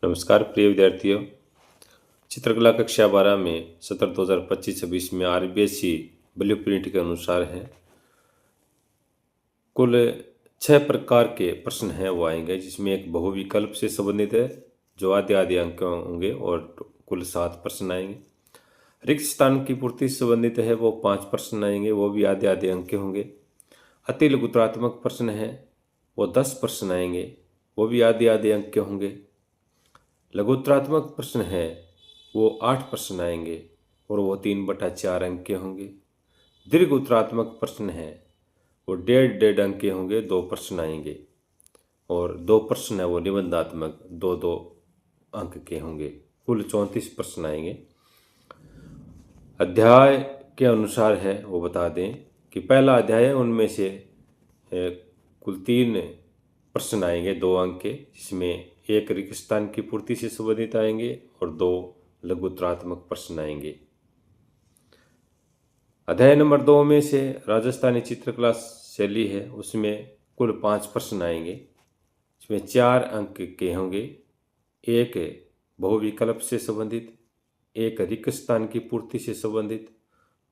नमस्कार प्रिय विद्यार्थियों। चित्रकला कक्षा 12 में सत्र 2025-26 में आरबीएसई ब्लूप्रिंट के अनुसार है कुल 6 प्रकार के प्रश्न हैं वो आएंगे, जिसमें एक बहुविकल्प से संबंधित है जो आधे आधे अंक होंगे और कुल 7 प्रश्न आएंगे। रिक्त स्थान की पूर्ति से संबंधित है वो 5 प्रश्न आएंगे, वो भी आधे आधे अंक के होंगे। अति लघुत्रात्मक प्रश्न है वो 10 प्रश्न आएंगे, वो भी आधे आधे अंक के होंगे। लघुत्रात्मक प्रश्न है वो 8 प्रश्न आएंगे और वो 3/4 अंक के होंगे। दीर्घ उत्तरात्मक प्रश्न है वो 1.5 अंक के होंगे, 2 प्रश्न आएंगे और 2 प्रश्न है वो निबंधात्मक 2-2 अंक के होंगे। कुल 34 प्रश्न आएंगे। अध्याय के अनुसार है वो बता दें कि पहला अध्याय है, उनमें से कुल 3 प्रश्न आएंगे 2 अंक के, जिसमें एक रिक्त स्थान की पूर्ति से संबंधित आएंगे और 2 लघुत्रात्मक प्रश्न आएंगे। अध्याय नंबर 2 में से राजस्थानी चित्रकला शैली है, उसमें कुल 5 प्रश्न आएंगे, इसमें 4 अंक के होंगे। एक बहुविकल्प से संबंधित, एक रिक्त स्थान की पूर्ति से संबंधित,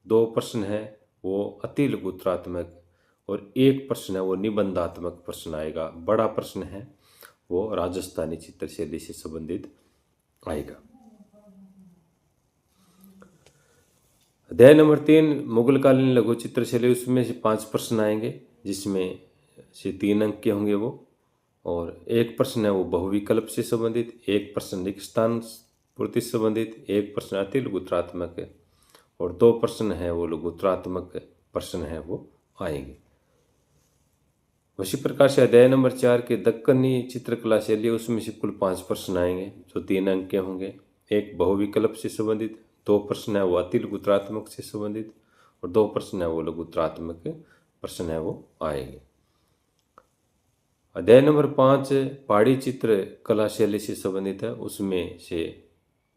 2 प्रश्न है वो अति लघुत्रात्मक और 1 प्रश्न है वो निबंधात्मक प्रश्न आएगा। बड़ा प्रश्न है वो राजस्थानी चित्रशैली से संबंधित आएगा। अध्याय नंबर 3 मुगलकालीन लघु चित्रशैली, उसमें से 5 प्रश्न आएंगे, जिसमें से 3 अंक के होंगे वो, और 1 प्रश्न है वो बहुविकल्प से संबंधित, 1 प्रश्न रिक्त स्थान पूर्ति से संबंधित, 1 प्रश्न अति लघुत्रात्मक है और 2 प्रश्न है वो लघुत्रात्मक प्रश्न है वो आएंगे। उसी प्रकार से अध्याय नंबर 4 के दक्कनी चित्रकला शैली, उसमें से कुल 5 प्रश्न आएंगे जो 3 अंक के होंगे। एक बहुविकल्प से संबंधित, 2 प्रश्न है वो अति लघुत्रात्मक से संबंधित और 2 प्रश्न है वो लघुत्रात्मक प्रश्न है वो आएंगे। अध्याय नंबर 5 पहाड़ी चित्र कला शैली से संबंधित है, उसमें से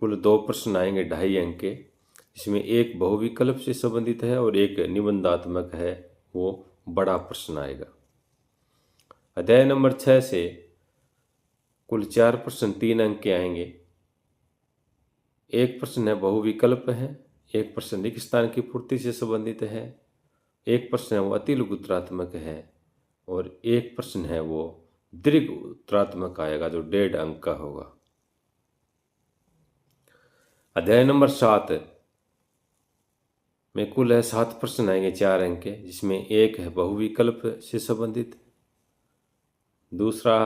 कुल 2 प्रश्न आएंगे 2.5 अंक के, जिसमें एक बहुविकल्प से संबंधित है और एक निबंधात्मक है वो बड़ा प्रश्न आएगा। अध्याय नंबर 6 से कुल 4 प्रश्न 3 अंक के आएंगे, 1 प्रश्न है बहुविकल्प है, 1 प्रश्न रिक्त स्थान की पूर्ति से संबंधित है, 1 प्रश्न है वो अति लघुत्रात्मक है और 1 प्रश्न है वो दीर्घ उत्तरात्मक आएगा जो 1.5 अंक का होगा। अध्याय नंबर 7 में कुल है 7 प्रश्न आएंगे 4 अंक के, जिसमें एक है बहुविकल्प से संबंधित, दूसरा